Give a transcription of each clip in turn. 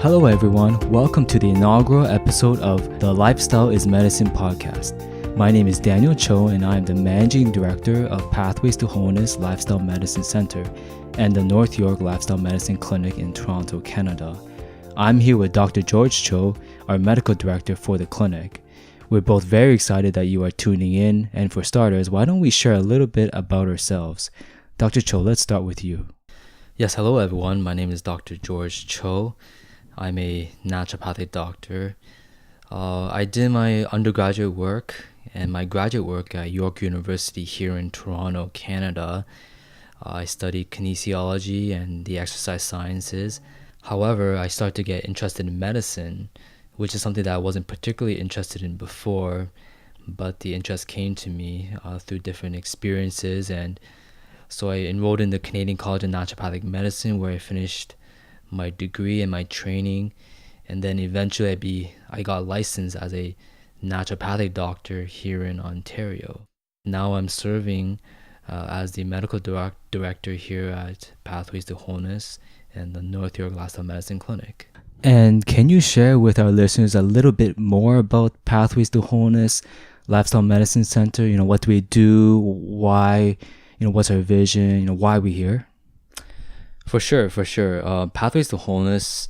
Hello everyone, welcome to the inaugural episode of the Lifestyle is Medicine podcast. My name is Daniel Cho and I am the Managing Director of Pathways to Wholeness Lifestyle Medicine Center and the North York Lifestyle Medicine Clinic in Toronto, Canada. I'm here with Dr. George Cho, our Medical Director for the clinic. We're both very excited that you are tuning in, and for starters, why don't we share a little bit about ourselves? Dr. Cho, let's start with you. Yes, hello everyone. My name is Dr. George Cho. I'm a naturopathic doctor. I did my undergraduate work and my graduate work at York University here in Toronto, Canada. I studied kinesiology and the exercise sciences. However, I started to get interested in medicine, which is something that I wasn't particularly interested in before, but the interest came to me through different experiences, and so I enrolled in the Canadian College of Naturopathic Medicine, where I finished my degree and my training, and then eventually I got licensed as a naturopathic doctor here in Ontario. Now I'm serving as the medical director here at Pathways to Wholeness and the North York Lifestyle Medicine Clinic. And can you share with our listeners a little bit more about Pathways to Wholeness Lifestyle Medicine Center? What do we do? Why? What's our vision? Why are we here? For sure. Pathways to Wholeness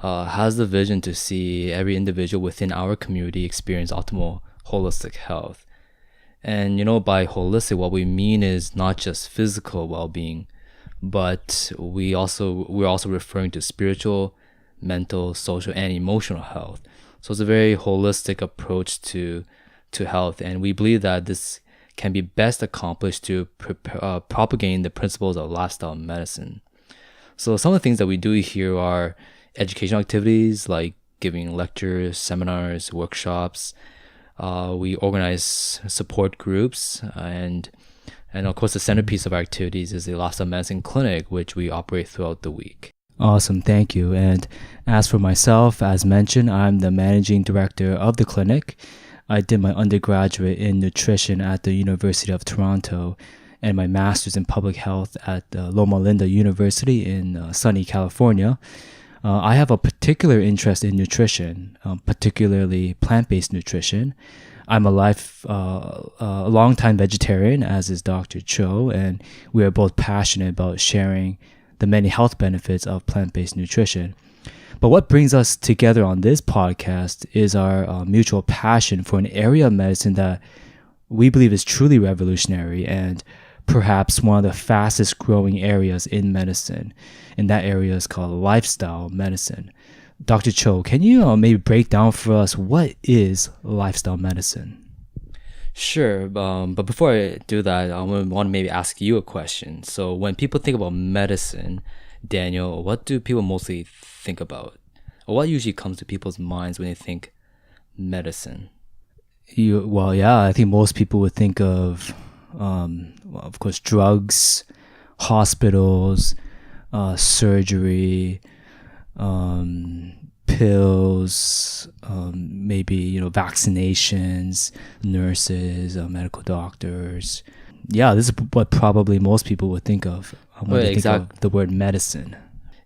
has the vision to see every individual within our community experience optimal holistic health. And by holistic, what we mean is not just physical well-being, but we're also referring to spiritual, mental, social, and emotional health. So it's a very holistic approach to health, and we believe that this can be best accomplished through propagating the principles of lifestyle medicine. So some of the things that we do here are educational activities like giving lectures, seminars, workshops. We organize support groups, and of course the centerpiece of our activities is the Lifestyle Medicine Clinic, which we operate throughout the week. Awesome, thank you. And as for myself, as mentioned, I'm the managing director of the clinic. I did my undergraduate in nutrition at the University of Toronto and my master's in public health at Loma Linda University in sunny California. I have a particular interest in nutrition, particularly plant-based nutrition. I'm a long-time vegetarian, as is Dr. Cho, and we are both passionate about sharing the many health benefits of plant-based nutrition. But what brings us together on this podcast is our mutual passion for an area of medicine that we believe is truly revolutionary and perhaps one of the fastest growing areas in medicine. And that area is called lifestyle medicine. Dr. Cho, can you maybe break down for us what is lifestyle medicine? Sure, but before I do that, I want to maybe ask you a question. So when people think about medicine, Daniel, what do people mostly think about? Or what usually comes to people's minds when they think medicine? I think most people would think of course, drugs, hospitals, surgery, pills, maybe vaccinations, nurses, medical doctors. Yeah, this is what probably most people would think of when they think of the word medicine.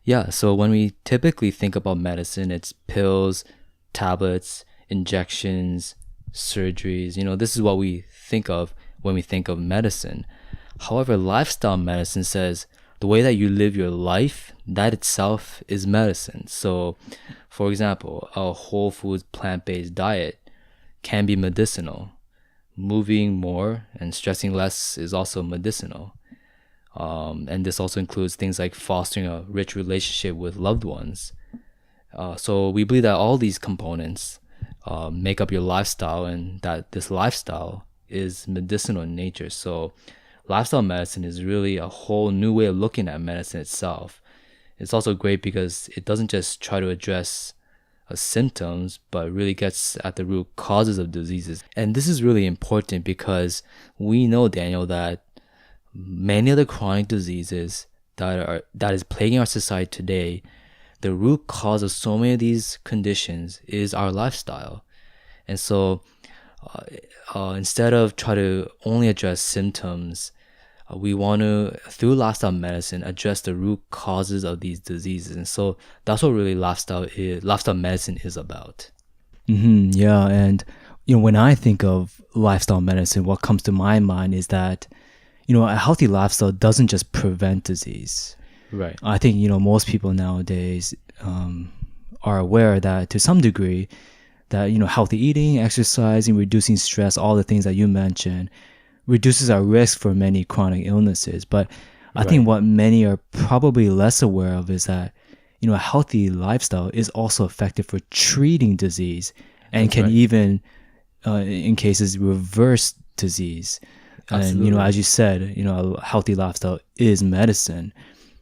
Yeah, so when we typically think about medicine, it's pills, tablets, injections, surgeries. This is what we think of when we think of medicine. However, lifestyle medicine says the way that you live your life, that itself is medicine. So, for example, a whole foods plant-based diet can be medicinal. Moving more and stressing less is also medicinal. And this also includes things like fostering a rich relationship with loved ones. So we believe that all these components make up your lifestyle, and that this lifestyle is medicinal in nature. So lifestyle medicine is really a whole new way of looking at medicine itself. It's also great because it doesn't just try to address symptoms, but really gets at the root causes of diseases. And this is really important because we know, Daniel, that many of the chronic diseases that is plaguing our society today, the root cause of so many of these conditions is our lifestyle. And so instead of try to only address symptoms, we want to, through lifestyle medicine, address the root causes of these diseases. And so that's what really lifestyle medicine is about. Yeah, and when I think of lifestyle medicine, what comes to my mind is that a healthy lifestyle doesn't just prevent disease. Right. I think most people nowadays are aware that to some degree that healthy eating, exercising, reducing stress, all the things that you mentioned, reduces our risk for many chronic illnesses. But I think what many are probably less aware of is that a healthy lifestyle is also effective for treating disease and can even, in cases, reverse disease. Absolutely. And as you said, a healthy lifestyle is medicine.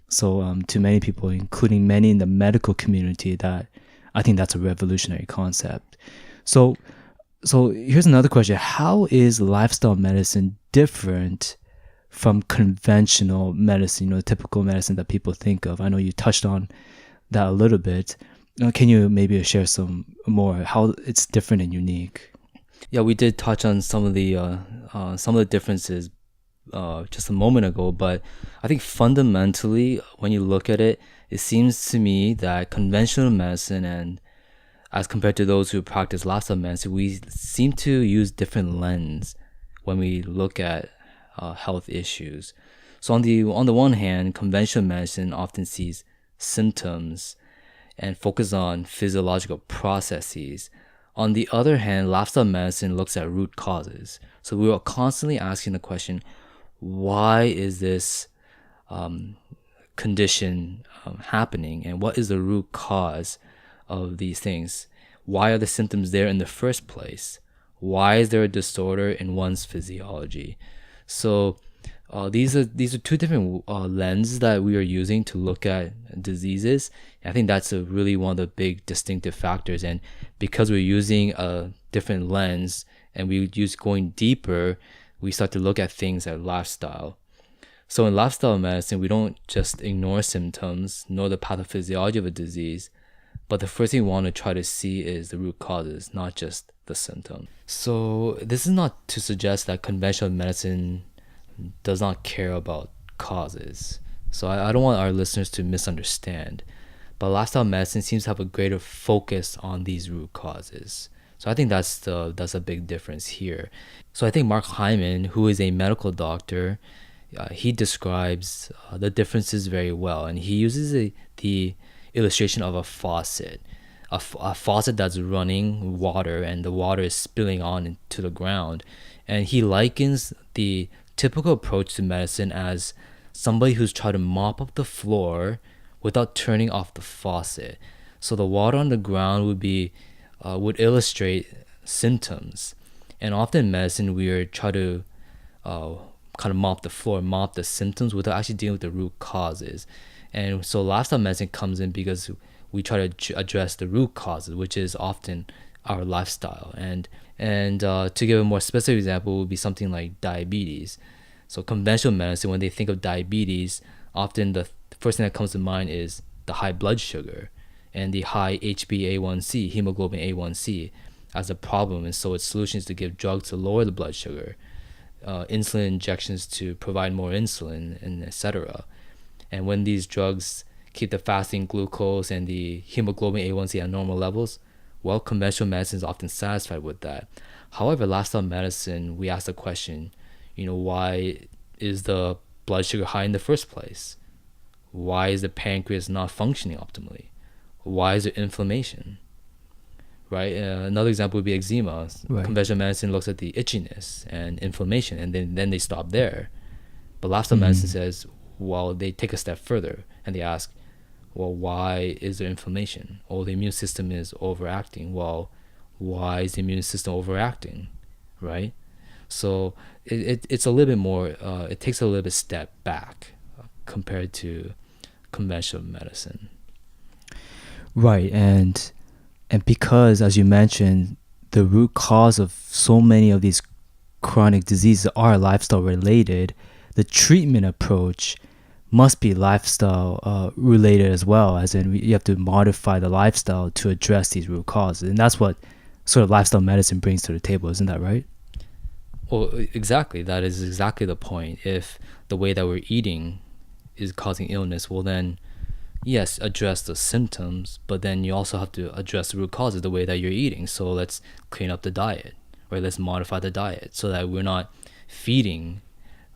So to many people, including many in the medical community, that I think that's a revolutionary concept. So here's another question: how is lifestyle medicine different from conventional medicine? The typical medicine that people think of. I know you touched on that a little bit. Can you maybe share some more how it's different and unique? Yeah, we did touch on some of the differences just a moment ago, but I think fundamentally, when you look at it, it seems to me that conventional medicine, and as compared to those who practice lifestyle medicine, we seem to use different lens when we look at health issues. So on the one hand, conventional medicine often sees symptoms and focus on physiological processes. On the other hand, lifestyle medicine looks at root causes. So we are constantly asking the question, why is this condition happening, and what is the root cause of these things? Why are the symptoms there in the first place? Why is there a disorder in one's physiology? So these are two different lenses that we are using to look at diseases. I think that's really one of the big distinctive factors. And because we're using a different lens and we use going deeper, we start to look at things like lifestyle. So in lifestyle medicine, we don't just ignore symptoms nor the pathophysiology of a disease, but the first thing we want to try to see is the root causes, not just the symptom. So this is not to suggest that conventional medicine does not care about causes. So I don't want our listeners to misunderstand, but lifestyle medicine seems to have a greater focus on these root causes. So I think that's a big difference here. So I think Mark Hyman, who is a medical doctor, he describes the differences very well, and he uses the illustration of a faucet, a faucet that's running water, and the water is spilling on into the ground. And he likens the typical approach to medicine as somebody who's trying to mop up the floor without turning off the faucet. So the water on the ground would illustrate symptoms, and often in medicine we are trying to kind of mop the symptoms without actually dealing with the root causes. And so lifestyle medicine comes in because we try to address the root causes, which is often our lifestyle. And to give a more specific example would be something like diabetes. So conventional medicine, when they think of diabetes, often the first thing that comes to mind is the high blood sugar and the high HbA1c, hemoglobin A1c, as a problem. And so its solution is to give drugs to lower the blood sugar, insulin injections to provide more insulin, and etc. And when these drugs keep the fasting glucose and the hemoglobin A1c at normal levels, well, conventional medicine is often satisfied with that. However, lifestyle medicine, we ask the question, why is the blood sugar high in the first place? Why is the pancreas not functioning optimally? Why is there inflammation? Right? Another example would be eczema. Right. Conventional medicine looks at the itchiness and inflammation, and then they stop there. But lifestyle medicine says, well, they take a step further and they ask, well, why is there inflammation? Oh, the immune system is overacting. Well, why is the immune system overacting? Right? So it's a little bit more, it takes a little bit step back compared to conventional medicine. Right. And because, as you mentioned, the root cause of so many of these chronic diseases are lifestyle related, the treatment approach must be lifestyle related as well, as in you have to modify the lifestyle to address these root causes. And that's what sort of lifestyle medicine brings to the table, isn't that right? Well, exactly. That is exactly the point. If the way that we're eating is causing illness, well then, yes, address the symptoms, but then you also have to address the root causes, the way that you're eating. So let's clean up the diet, right? Let's modify the diet so that we're not feeding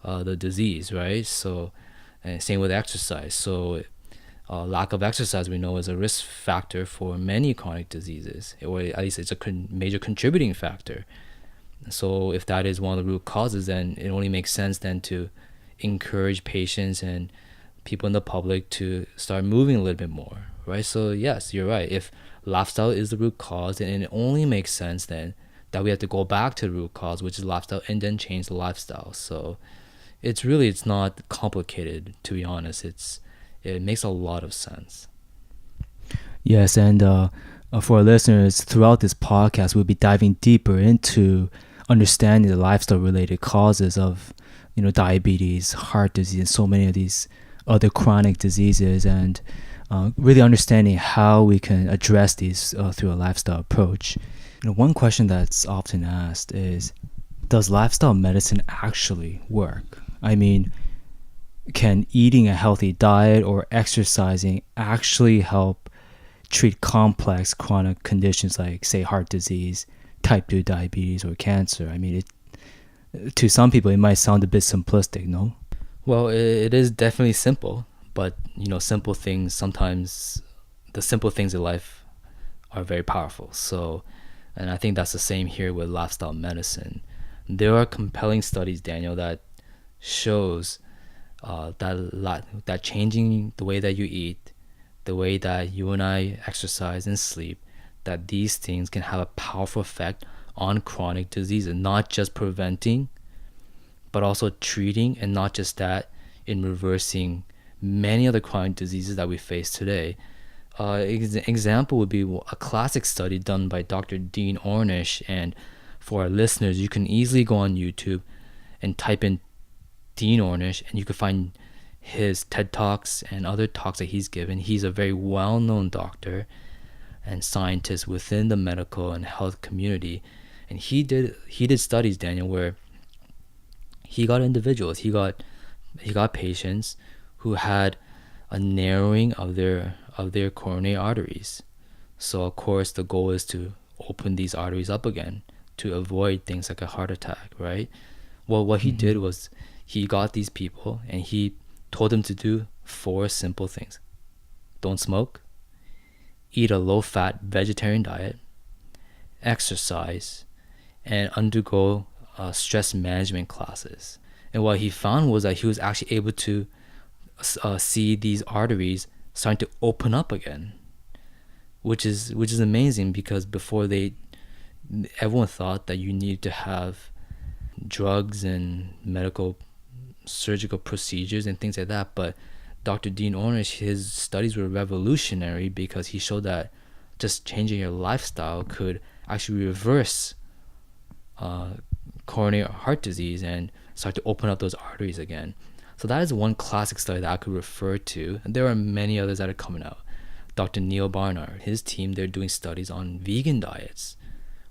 the disease, right? So, and same with exercise. So, lack of exercise we know is a risk factor for many chronic diseases, or at least it's a major contributing factor. So if that is one of the root causes, then it only makes sense then to encourage patients and people in the public to start moving a little bit more, right? So yes, you're right. If lifestyle is the root cause, then it only makes sense then that we have to go back to the root cause, which is lifestyle, and then change the lifestyle. So it's not complicated, to be honest. It makes a lot of sense. Yes, and for our listeners, throughout this podcast, we'll be diving deeper into understanding the lifestyle-related causes of, diabetes, heart disease, and so many of these other chronic diseases, and really understanding how we can address these through a lifestyle approach. One question that's often asked is, does lifestyle medicine actually work? I mean, can eating a healthy diet or exercising actually help treat complex chronic conditions like, say, heart disease, type 2 diabetes, or cancer? I mean, to some people, it might sound a bit simplistic, no? Well, it is definitely simple, but simple things, sometimes the simple things in life are very powerful. So, and I think that's the same here with lifestyle medicine. There are compelling studies, Daniel, that shows that changing the way that you eat, the way that you and I exercise and sleep, that these things can have a powerful effect on chronic diseases, not just preventing, but also treating, and not just that, in reversing many of the chronic diseases that we face today. Example would be a classic study done by Dr. Dean Ornish, and for our listeners, you can easily go on YouTube and type in Dean Ornish, and you can find his TED Talks and other talks that he's given. He's a very well-known doctor and scientist within the medical and health community, and he did studies, Daniel, where he got individuals, he got patients who had a narrowing of their coronary arteries. So of course the goal is to open these arteries up again to avoid things like a heart attack, right? Well, what he did was he got these people and he told them to do 4 simple things. Don't smoke, eat a low-fat vegetarian diet, exercise, and undergo stress management classes. And what he found was that he was actually able to see these arteries starting to open up again, which is amazing, because before everyone thought that you need to have drugs and medical surgical procedures and things like that. But Dr. Dean Ornish, his studies were revolutionary because he showed that just changing your lifestyle could actually reverse coronary heart disease and start to open up those arteries again. So that is one classic study that I could refer to. And there are many others that are coming out. Dr. Neil Barnard, his team, they're doing studies on vegan diets,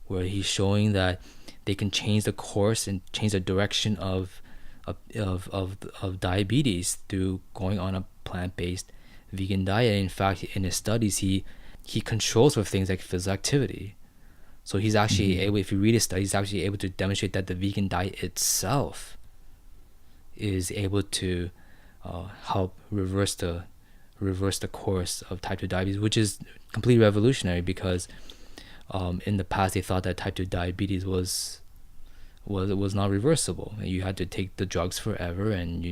where he's showing that they can change the course and change the direction of diabetes through going on a plant-based vegan diet. In fact, in his studies, he controls for things like physical activity. So he's actually able, if you read his studies, he's actually able to demonstrate that the vegan diet itself is able to help reverse the course of type 2 diabetes, which is completely revolutionary, because in the past they thought that type 2 diabetes was not reversible. You had to take the drugs forever, and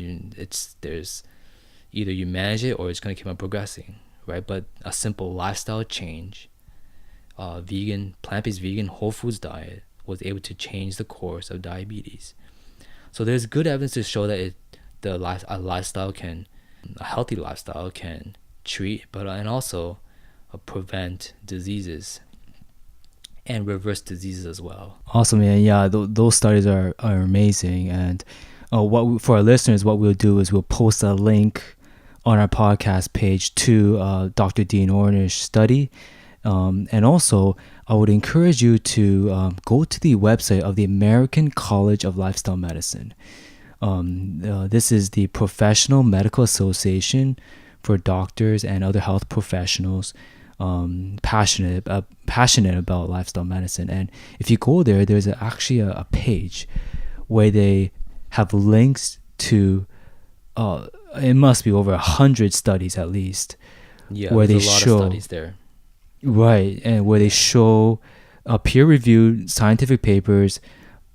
there's either you manage it or it's going to keep on progressing, right? But a simple lifestyle change, vegan, plant-based vegan whole foods diet, was able to change the course of diabetes. So there's good evidence to show that a healthy lifestyle can treat, and also prevent diseases and reverse diseases as well. Awesome, man. Yeah, those studies are amazing. And for our listeners, what we'll do is we'll post a link on our podcast page to Dr. Dean Ornish study. And also, I would encourage you to go to the website of the American College of Lifestyle Medicine. This is the Professional Medical Association for doctors and other health professionals passionate about lifestyle medicine. And if you go there, there's actually a page where they have links to it must be over 100 studies at least. Yeah, where there's they a lot show of studies there. right, and where they show peer-reviewed scientific papers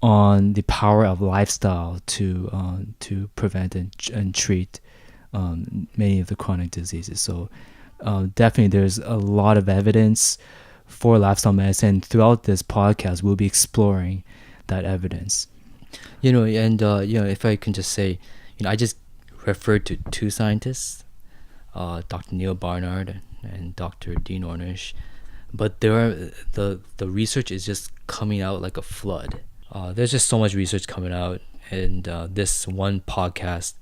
on the power of lifestyle to prevent and treat many of the chronic diseases. So definitely there's a lot of evidence for lifestyle medicine. Throughout this podcast, we'll be exploring that evidence. If I can just say, I just referred to two scientists, Dr. Neil Barnard and Dr. Dean Ornish, but the research is just coming out like a flood. There's just so much research coming out, and this one podcast,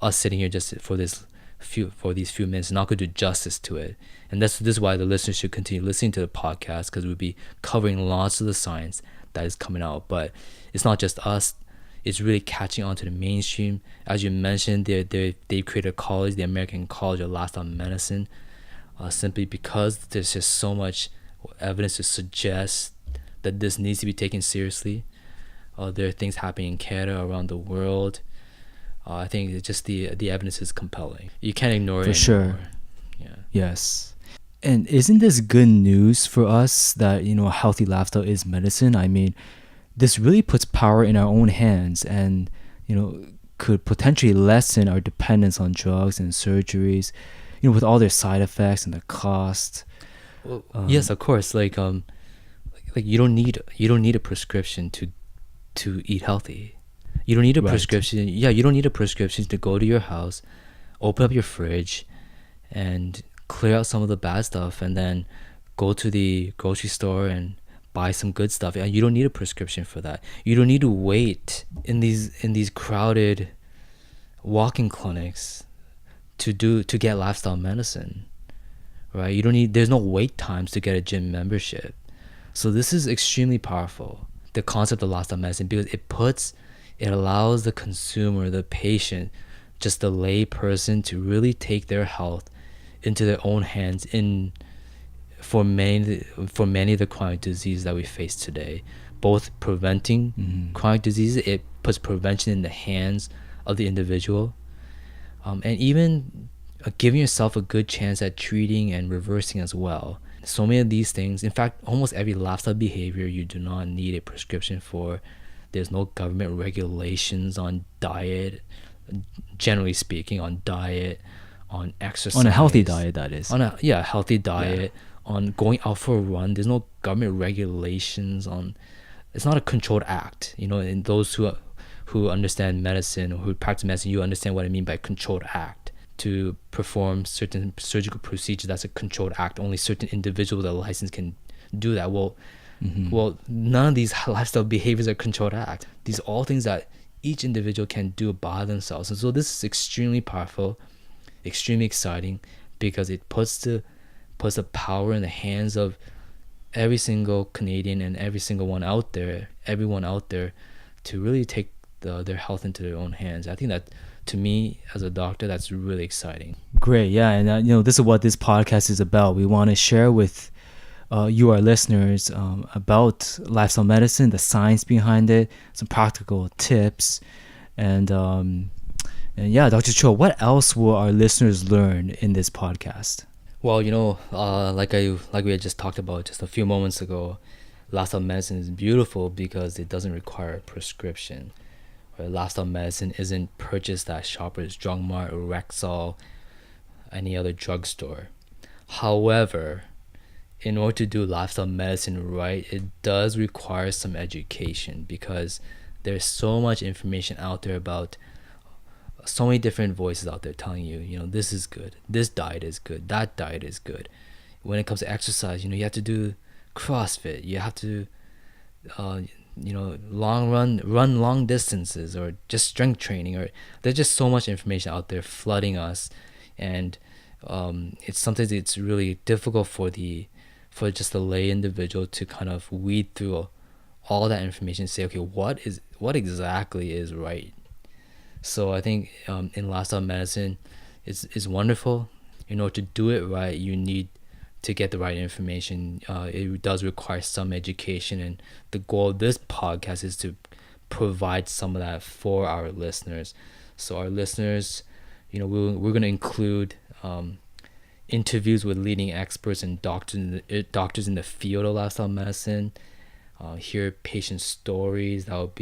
us sitting here just for these few minutes, not going to do justice to it. And this is why the listeners should continue listening to the podcast, because we'll be covering lots of the science that is coming out. But it's not just us. It's really catching on to the mainstream. As you mentioned, they created a college, the American College of Lifestyle Medicine, simply because there's just so much evidence to suggest that this needs to be taken seriously. There are things happening in Canada, around the world. I think it's just the evidence is compelling. You can't ignore it For sure. anymore. Yeah. Yes. And isn't this good news for us that, a healthy lifestyle is medicine? I mean, this really puts power in our own hands and, could potentially lessen our dependence on drugs and surgeries, with all their side effects and the cost. Well, yes, of course. Like you don't need a prescription to eat healthy. You don't need a prescription. Yeah, you don't need a prescription to go to your house, open up your fridge, and clear out some of the bad stuff, and then go to the grocery store and buy some good stuff. Yeah, you don't need a prescription for that. You don't need to wait in these crowded walk-in clinics to get lifestyle medicine, right? There's no wait times to get a gym membership. So this is extremely powerful, the concept of lifestyle medicine, because it allows the consumer, the patient, just the lay person, to really take their health into their own hands for many of the chronic diseases that we face today. Both preventing chronic diseases, it puts prevention in the hands of the individual, and even giving yourself a good chance at treating and reversing as well. So many of these things, in fact, almost every lifestyle behavior you do not need a prescription for. There's no government regulations on diet, generally speaking, on diet, on exercise. On a healthy diet, that is. On a healthy diet, on going out for a run. There's no government regulations on. It's not a controlled act. And those who understand medicine or who practice medicine, you understand what I mean by controlled act. To perform certain surgical procedures, that's a controlled act. Only certain individuals with a license can do that. Well, none of these lifestyle behaviors are controlled act. These are all things that each individual can do by themselves. And so this is extremely powerful, extremely exciting, because it puts the power in the hands of every single Canadian and everyone out there, to really take their health into their own hands. I think that, to me as a doctor, that's really exciting. Great, yeah, and this is what this podcast is about. We want to share with you, our listeners, about lifestyle medicine, the science behind it, some practical tips, and yeah, Dr. Cho, what else will our listeners learn in this podcast? Well, like we had just talked about just a few moments ago, lifestyle medicine is beautiful because it doesn't require a prescription. Lifestyle medicine isn't purchased at Shoppers Drug Mart or Rexall, any other drugstore. However, in order to do lifestyle medicine right, it does require some education, because there's so much information out there about so many different voices out there telling you, this is good, this diet is good, that diet is good. When it comes to exercise, you have to do CrossFit, you have to run long distances, or just strength training, or there's just so much information out there flooding us, and it's sometimes it's really difficult for for just a lay individual to kind of weed through all that information and say, okay, what exactly is right? So I think in lifestyle medicine, it's wonderful. In order to do it right, you need to get the right information. It does require some education, and the goal of this podcast is to provide some of that for our listeners. So our listeners, we're going to include interviews with leading experts and doctors in the field of lifestyle medicine. Hear patient stories that will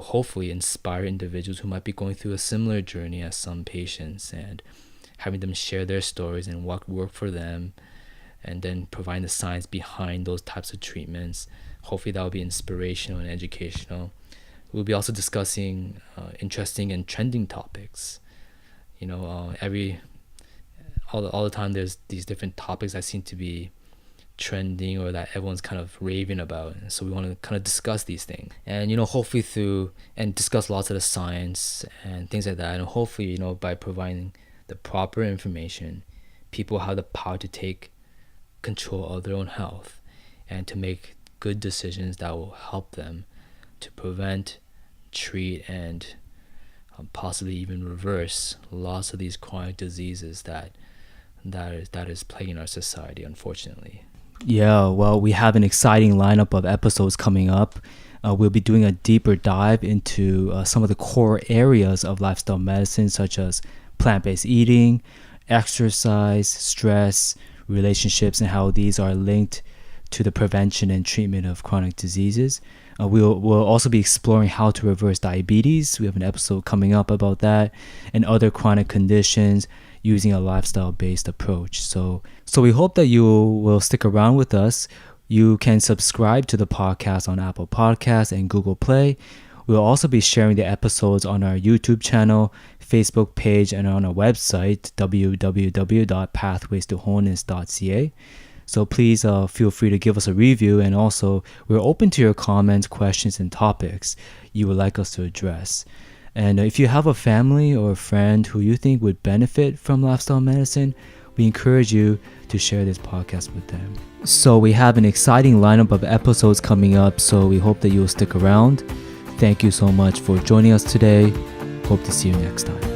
hopefully inspire individuals who might be going through a similar journey as some patients, and having them share their stories and what worked for them, and then providing the science behind those types of treatments. Hopefully that will be inspirational and educational. We'll be also discussing interesting and trending topics. All the time there's these different topics that seem to be trending or that everyone's kind of raving about, and so we want to kind of discuss these things, and hopefully through and discuss lots of the science and things like that, and hopefully by providing the proper information, people have the power to take control of their own health and to make good decisions that will help them to prevent, treat, and possibly even reverse lots of these chronic diseases that is plaguing our society, unfortunately. Yeah, well, we have an exciting lineup of episodes coming up. We'll be doing a deeper dive into some of the core areas of lifestyle medicine, such as plant-based eating, exercise, stress, relationships, and how these are linked to the prevention and treatment of chronic diseases. We'll also be exploring how to reverse diabetes. We have an episode coming up about that, and other chronic conditions using a lifestyle-based approach. So we hope that you will stick around with us. You can subscribe to the podcast on Apple Podcasts and Google Play. We'll also be sharing the episodes on our YouTube channel, Facebook page, and on our website, www.pathwaystoWholeness.ca. So please feel free to give us a review, and also we're open to your comments, questions, and topics you would like us to address. And if you have a family or a friend who you think would benefit from lifestyle medicine, we encourage you to share this podcast with them. So we have an exciting lineup of episodes coming up, so we hope that you'll stick around. Thank you so much for joining us today. Hope to see you next time.